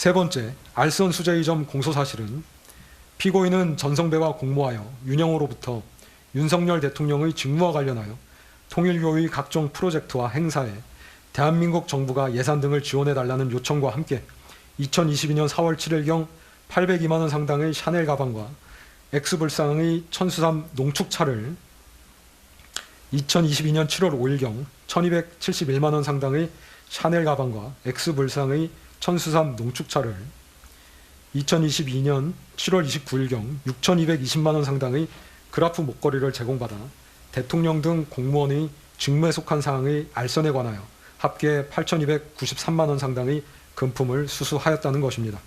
세 번째, 알선 수재의 점 공소사실은 피고인은 전성배와 공모하여 윤영호로부터 윤석열 대통령의 직무와 관련하여 통일교의 각종 프로젝트와 행사에 대한민국 정부가 예산 등을 지원해달라는 요청과 함께 2022년 4월 7일경 802만 원 상당의 샤넬 가방과 엑스불상의 천수삼 농축차를 2022년 7월 5일경 1271만 원 상당의 샤넬 가방과 엑스불상의 천수삼 농축차를 2022년 7월 29일경 6,220만 원 상당의 그라프 목걸이를 제공받아 대통령 등 공무원의 직무에 속한 사항의 알선에 관하여 합계 8,293만 원 상당의 금품을 수수하였다는 것입니다.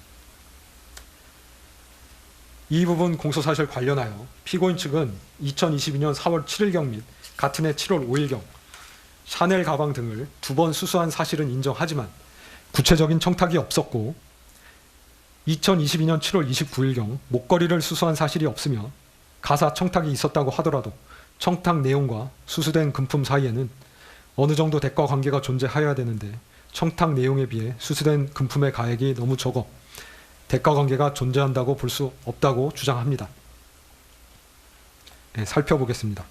이 부분 공소사실 관련하여 피고인 측은 2022년 4월 7일경 및 같은 해 7월 5일경 샤넬 가방 등을 2번 수수한 사실은 인정하지만 구체적인 청탁이 없었고 2022년 7월 29일경 목걸이를 수수한 사실이 없으며 가사 청탁이 있었다고 하더라도 청탁 내용과 수수된 금품 사이에는 어느 정도 대가 관계가 존재하여야 되는데 청탁 내용에 비해 수수된 금품의 가액이 너무 적어 대가 관계가 존재한다고 볼 수 없다고 주장합니다. 네, 살펴보겠습니다.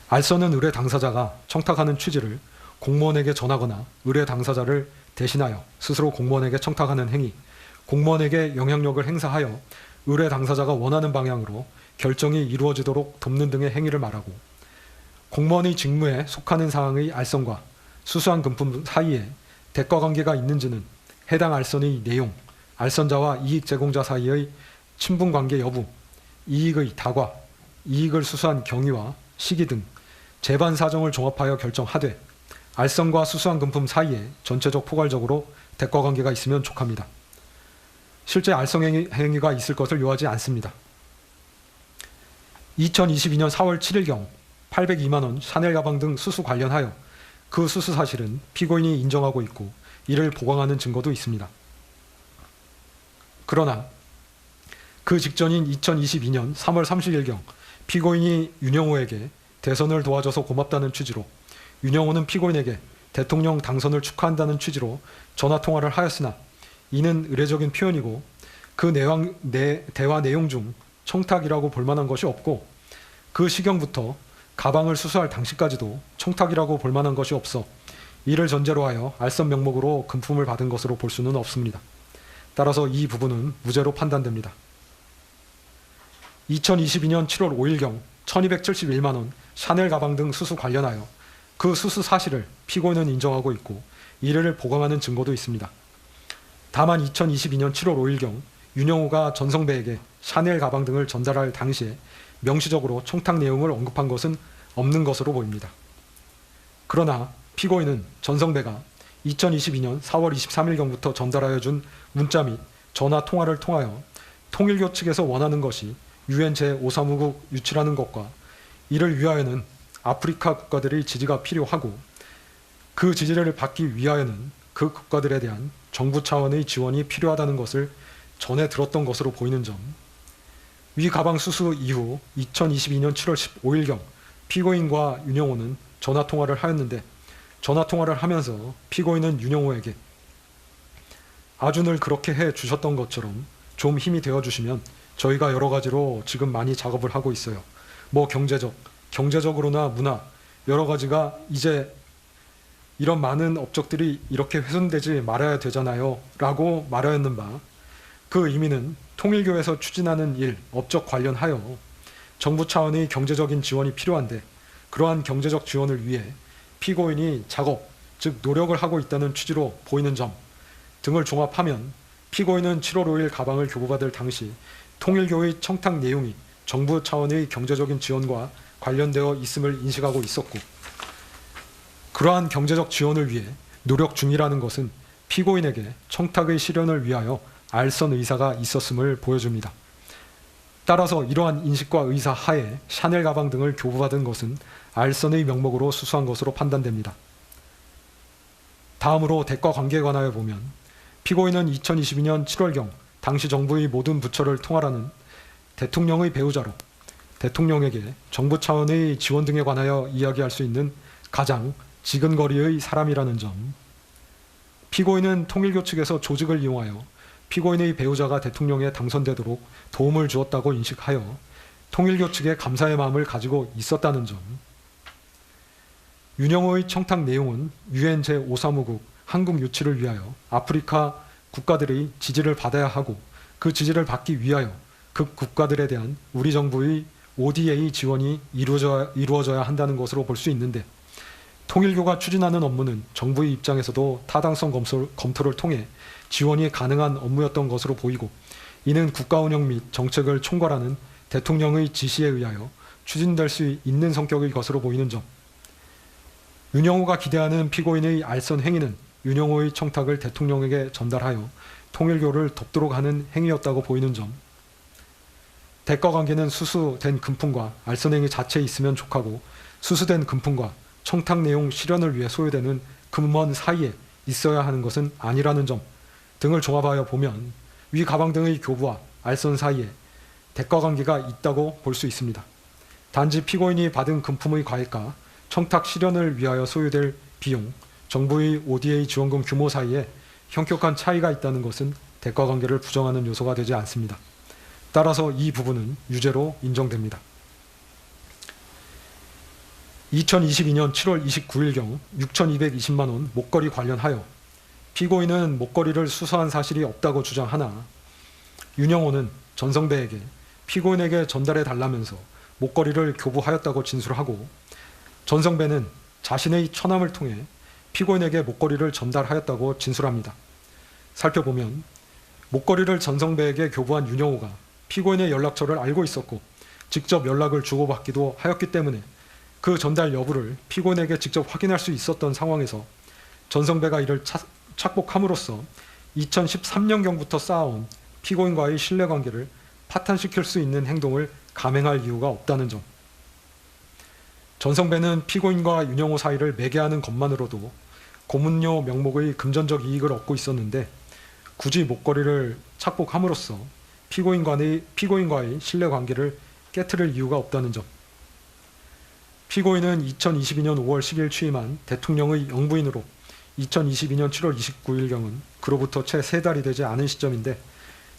알선은 의뢰 당사자가 청탁하는 취지를 공무원에게 전하거나 의뢰 당사자를 대신하여 스스로 공무원에게 청탁하는 행위, 공무원에게 영향력을 행사하여 의뢰 당사자가 원하는 방향으로 결정이 이루어지도록 돕는 등의 행위를 말하고, 공무원의 직무에 속하는 사항의 알선과 수수한 금품 사이에 대가 관계가 있는지는 해당 알선의 내용, 알선자와 이익 제공자 사이의 친분 관계 여부, 이익의 다과, 이익을 수수한 경위와 시기 등 재반 사정을 종합하여 결정하되 알선과 수수한 금품 사이에 전체적 포괄적으로 대가 관계가 있으면 족합니다. 실제 알선 행위가 있을 것을 요하지 않습니다. 2022년 4월 7일경 802만 원 샤넬 가방 등 수수 관련하여 그 수수 사실은 피고인이 인정하고 있고 이를 보강하는 증거도 있습니다. 그러나 그 직전인 2022년 3월 30일경 피고인이 윤영호에게 대선을 도와줘서 고맙다는 취지로 윤영호는 피고인에게 대통령 당선을 축하한다는 취지로 전화통화를 하였으나 이는 의례적인 표현이고 그 대화 내용 중 청탁이라고 볼 만한 것이 없고 그 시경부터 가방을 수수할 당시까지도 청탁이라고 볼 만한 것이 없어 이를 전제로 하여 알선 명목으로 금품을 받은 것으로 볼 수는 없습니다. 따라서 이 부분은 무죄로 판단됩니다. 2022년 7월 5일경 1271만 원 샤넬 가방 등 수수 관련하여 그 수수 사실을 피고인은 인정하고 있고 이를 보강하는 증거도 있습니다. 다만 2022년 7월 5일경 윤영호가 전성배에게 샤넬 가방 등을 전달할 당시에 명시적으로 청탁 내용을 언급한 것은 없는 것으로 보입니다. 그러나 피고인은 전성배가 2022년 4월 23일경부터 전달하여 준 문자 및 전화 통화를 통하여 통일교 측에서 원하는 것이 UN 제5사무국 유치라는 것과 이를 위하여는 아프리카 국가들의 지지가 필요하고 그 지지를 받기 위하여는 그 국가들에 대한 정부 차원의 지원이 필요하다는 것을 전해 들었던 것으로 보이는 점, 위 가방 수수 이후 2022년 7월 15일경 피고인과 윤영호는 전화통화를 하였는데 전화통화를 하면서 피고인은 윤영호에게 아주 늘 그렇게 해 주셨던 것처럼 좀 힘이 되어 주시면 저희가 여러 가지로 지금 많이 작업을 하고 있어요. 뭐 경제적으로나 문화 여러 가지가 이제 이런 많은 업적들이 이렇게 훼손되지 말아야 되잖아요 라고 말하였는 바, 그 의미는 통일교에서 추진하는 일, 업적 관련하여 정부 차원의 경제적인 지원이 필요한데 그러한 경제적 지원을 위해 피고인이 작업, 즉 노력을 하고 있다는 취지로 보이는 점 등을 종합하면 피고인은 7월 5일 가방을 교부받을 당시 통일교의 청탁 내용이 정부 차원의 경제적인 지원과 관련되어 있음을 인식하고 있었고, 그러한 경제적 지원을 위해 노력 중이라는 것은 피고인에게 청탁의 실현을 위하여 알선 의사가 있었음을 보여줍니다. 따라서 이러한 인식과 의사 하에 샤넬 가방 등을 교부받은 것은 알선의 명목으로 수수한 것으로 판단됩니다. 다음으로 대가 관계에 관하여 보면 피고인은 2022년 7월경 당시 정부의 모든 부처를 통할하는 대통령의 배우자로 대통령에게 정부 차원의 지원 등에 관하여 이야기할 수 있는 가장 지근거리의 사람이라는 점, 피고인은 통일교 측에서 조직을 이용하여 피고인의 배우자가 대통령에 당선되도록 도움을 주었다고 인식하여 통일교 측에 감사의 마음을 가지고 있었다는 점, 윤영호의 청탁 내용은 유엔 제5사무국 한국 유치를 위하여 아프리카 국가들의 지지를 받아야 하고 그 지지를 받기 위하여 그 국가들에 대한 우리 정부의 ODA 지원이 이루어져야 한다는 것으로 볼 수 있는데, 통일교가 추진하는 업무는 정부의 입장에서도 타당성 검토를 통해 지원이 가능한 업무였던 것으로 보이고, 이는 국가 운영 및 정책을 총괄하는 대통령의 지시에 의하여 추진될 수 있는 성격의 것으로 보이는 점, 윤영호가 기대하는 피고인의 알선 행위는 윤영호의 청탁을 대통령에게 전달하여 통일교를 돕도록 하는 행위였다고 보이는 점, 대가관계는 수수된 금품과 알선 행위 자체에 있으면 족하고 수수된 금품과 청탁 내용 실현을 위해 소요되는 금원 사이에 있어야 하는 것은 아니라는 점 등을 종합하여 보면 위 가방 등의 교부와 알선 사이에 대가관계가 있다고 볼 수 있습니다. 단지 피고인이 받은 금품의 과액과 청탁 실현을 위하여 소요될 비용, 정부의 ODA 지원금 규모 사이에 현격한 차이가 있다는 것은 대가관계를 부정하는 요소가 되지 않습니다. 따라서 이 부분은 유죄로 인정됩니다. 2022년 7월 29일경 6,220만 원 목걸이 관련하여 피고인은 목걸이를 수수한 사실이 없다고 주장하나, 윤영호는 전성배에게 피고인에게 전달해 달라면서 목걸이를 교부하였다고 진술하고, 전성배는 자신의 처남을 통해 피고인에게 목걸이를 전달하였다고 진술합니다. 살펴보면 목걸이를 전성배에게 교부한 윤영호가 피고인의 연락처를 알고 있었고 직접 연락을 주고받기도 하였기 때문에 그 전달 여부를 피고인에게 직접 확인할 수 있었던 상황에서 전성배가 이를 착복함으로써 2013년경부터 쌓아온 피고인과의 신뢰관계를 파탄시킬 수 있는 행동을 감행할 이유가 없다는 점, 전성배는 피고인과 윤영호 사이를 매개하는 것만으로도 고문료 명목의 금전적 이익을 얻고 있었는데 굳이 목걸이를 착복함으로써 피고인과의 신뢰관계를 깨트릴 이유가 없다는 점, 피고인은 2022년 5월 10일 취임한 대통령의 영부인으로 2022년 7월 29일경은 그로부터 채 3달이 되지 않은 시점인데,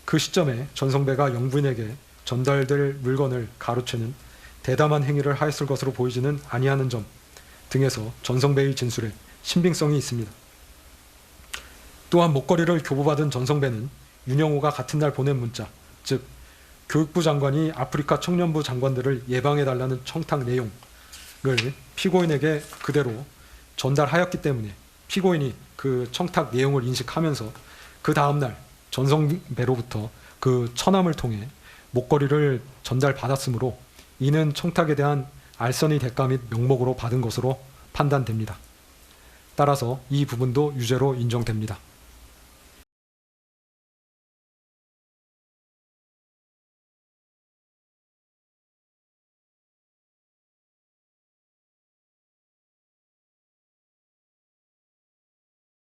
그 시점에 전성배가 영부인에게 전달될 물건을 가로채는 대담한 행위를 하였을 것으로 보이지는 아니하는 점 등에서 전성배의 진술에 신빙성이 있습니다. 또한 목걸이를 교부받은 전성배는 윤영호가 같은 날 보낸 문자, 즉 교육부 장관이 아프리카 청년부 장관들을 예방해달라는 청탁 내용을 피고인에게 그대로 전달하였기 때문에 피고인이 그 청탁 내용을 인식하면서 그 다음날 전성배로부터 그 처남을 통해 목걸이를 전달받았으므로 이는 청탁에 대한 알선의 대가 및 명목으로 받은 것으로 판단됩니다. 따라서 이 부분도 유죄로 인정됩니다.